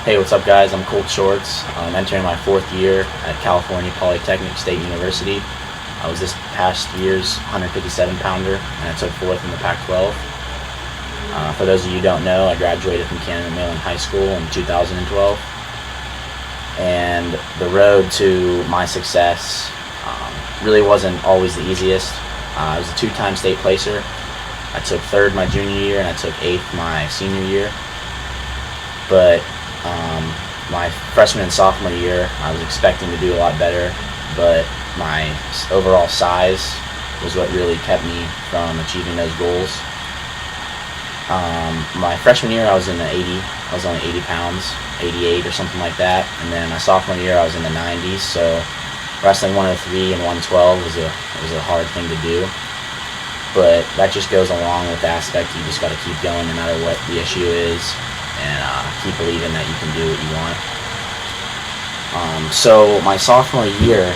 Hey, what's up, guys? I'm Colt Shorts. I'm entering my 4th year at California Polytechnic State University. I was this past year's 157-pounder, and I took 4th in the Pac-12. For those of you who don't know, I graduated from Canon-McMillan High School in 2012. And the road to my success really wasn't always the easiest. I was a 2-time state placer. I took 3rd my junior year, and I took 8th my senior year. But my freshman and sophomore year, I was expecting to do a lot better, but my overall size was what really kept me from achieving those goals. My freshman year, I was in the 80. I was only 80 pounds, 88 or something like that. And then my sophomore year, I was in the 90s. So wrestling 103 and 112 was a hard thing to do. But that just goes along with the aspect you just got to keep going no matter what the issue is, and keep believing that you can do what you want. So my sophomore year,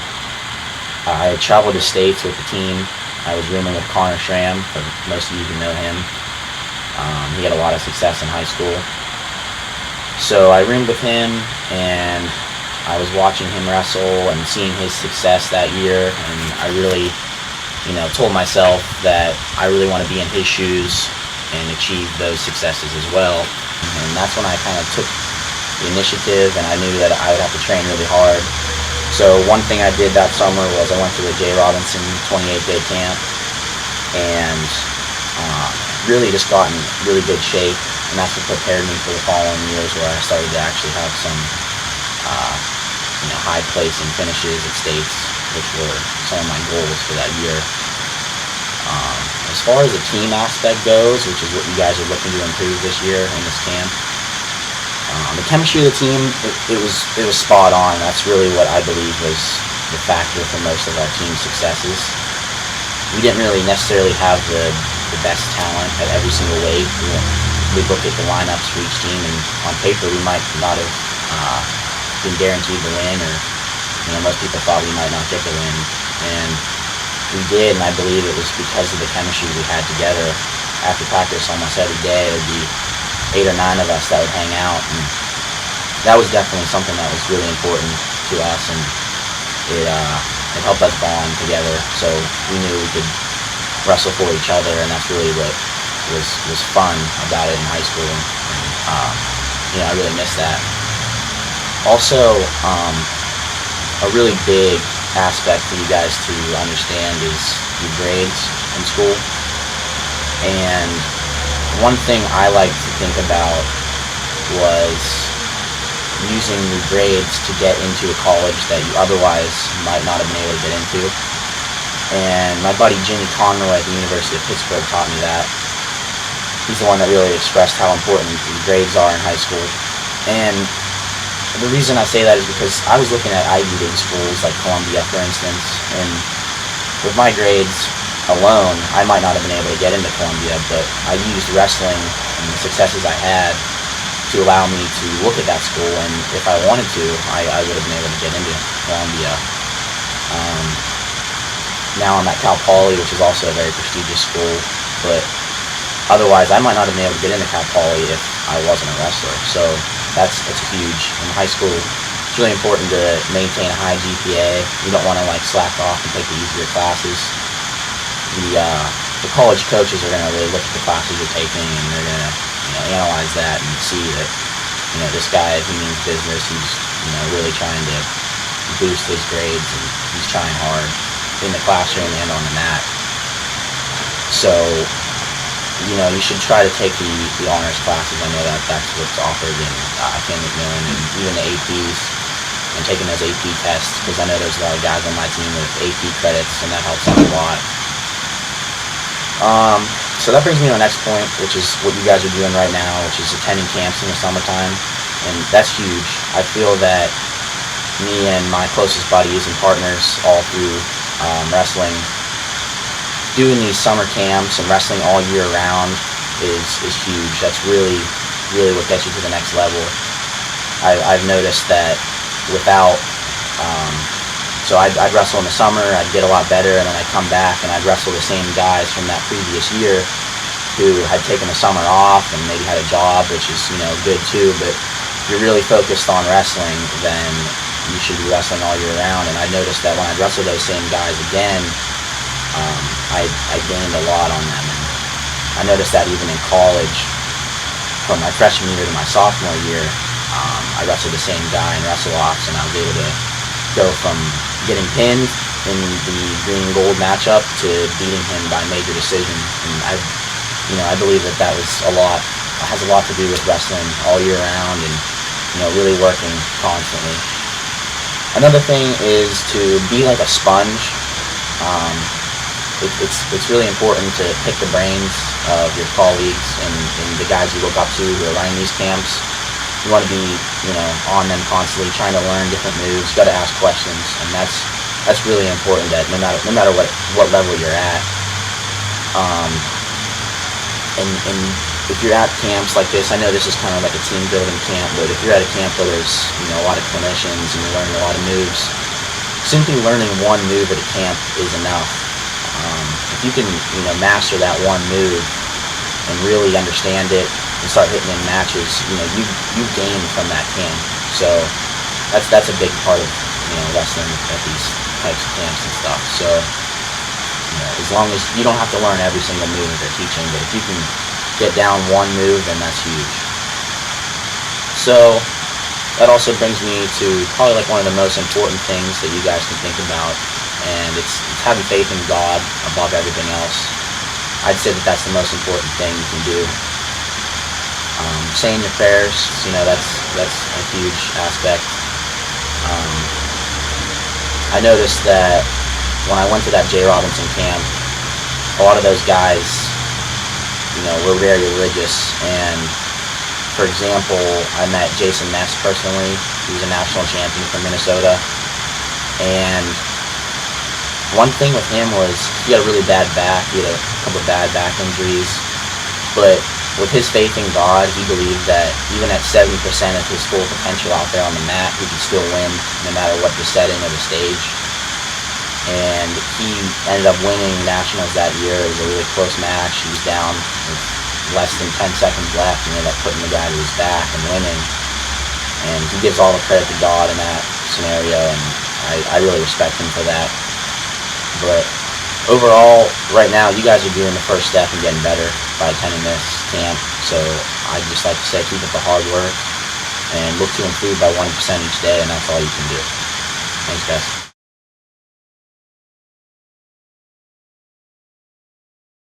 I traveled to States with the team. I was rooming with Connor Schramm, for most of you who know him. He had a lot of success in high school. So I roomed with him, and I was watching him wrestle and seeing his success that year, and I really told myself that I really want to be in his shoes and achieve those successes as well. And that's when I kind of took the initiative, and I knew that I would have to train really hard. So one thing I did that summer was I went to the Jay Robinson 28-day camp, and really just got in really good shape, and that's what prepared me for the following years, where I started to actually have some high placing finishes at states, which were some of my goals for that year. As far as the team aspect goes, which is what you guys are looking to improve this year in this camp, the chemistry of the team, it was spot on. That's really what I believe was the factor for most of our team's successes. We didn't really necessarily have the best talent at every single weight. We looked at the lineups for each team, and on paper we might not have been guaranteed the win, or most people thought we might not get the win, and we did. And I believe it was because of the chemistry we had together. After practice almost every day, there would be 8 or 9 of us that would hang out, and that was definitely something that was really important to us, and it helped us bond together, so we knew we could wrestle for each other, and that's really what was fun about it in high school. And I really miss that. Also, a really big aspect for you guys to understand is your grades in school. And one thing I like to think about was using your grades to get into a college that you otherwise might not have been able to get into. And my buddy Jimmy Conroy at the University of Pittsburgh taught me that. He's the one that really expressed how important the grades are in high school. And the reason I say that is because I was looking at Ivy League schools like Columbia, for instance, and with my grades alone, I might not have been able to get into Columbia, but I used wrestling and the successes I had to allow me to look at that school, and if I wanted to, I would have been able to get into Columbia. Now I'm at Cal Poly, which is also a very prestigious school, but otherwise I might not have been able to get into Cal Poly if I wasn't a wrestler. So that's huge. In high school, it's really important to maintain a high GPA. You don't want to slack off and take the easier classes. The college coaches are going to really look at the classes you're taking, and they're going to analyze that and see that this guy, he means business. He's really trying to boost his grades, and he's trying hard in the classroom and on the mat. So you should try to take the honors classes. I know that's what's offered in Canon-McMillan, and even the APs, and taking those AP tests, because I know there's a lot of guys on my team with AP credits, and that helps out a lot. So that brings me to the next point, which is what you guys are doing right now, which is attending camps in the summertime, and that's huge. I feel that me and my closest buddies and partners all through wrestling, doing these summer camps and wrestling all year round is huge. That's really what gets you to the next level. I've noticed that without so I'd wrestle in the summer, I'd get a lot better, and then I'd come back and I'd wrestle the same guys from that previous year who had taken the summer off and maybe had a job, which is good too, but if you're really focused on wrestling, then you should be wrestling all year round. And I noticed that when I wrestled those same guys again, I gained a lot on them. And I noticed that even in college, from my freshman year to my sophomore year, I wrestled the same guy in wrestle-offs, and I was able to go from getting pinned in the green and gold matchup to beating him by major decision. And I believe that has a lot to do with wrestling all year round, and really working constantly. Another thing is to be like a sponge. It's really important to pick the brains of your colleagues and the guys you look up to who are running these camps. You want to be, on them constantly, trying to learn different moves. You got to ask questions, and that's really important. That no matter what level you're at, and if you're at camps like this, I know this is kind of like a team building camp, but if you're at a camp where there's a lot of clinicians and you're learning a lot of moves, simply learning one move at a camp is enough. If you can master that one move and really understand it and start hitting in matches, you gain from that camp. So that's a big part of wrestling at these types of camps and stuff. So as long as you don't have to learn every single move that they're teaching, but if you can get down one move, then that's huge. So that also brings me to probably like one of the most important things that you guys can think about, and it's having faith in God above everything else. I'd say that that's the most important thing you can do. Saying your prayers, that's a huge aspect. I noticed that when I went to that J. Robinson camp, a lot of those guys, were very religious. And for example, I met Jason Ness personally. He was a national champion from Minnesota. And one thing with him was he had a really bad back. He had a couple of bad back injuries. But with his faith in God, he believed that even at 70% of his full potential out there on the mat, he could still win no matter what the setting or the stage. And he ended up winning nationals that year. It was a really close match. He was down with less than 10 seconds left and ended up putting the guy to his back and winning. And he gives all the credit to God in that scenario, and I really respect him for that. But overall, right now, you guys are doing the first step in getting better by attending this camp. So I'd just like to say keep up the hard work and look to improve by 1% each day, and that's all you can do. Thanks, guys.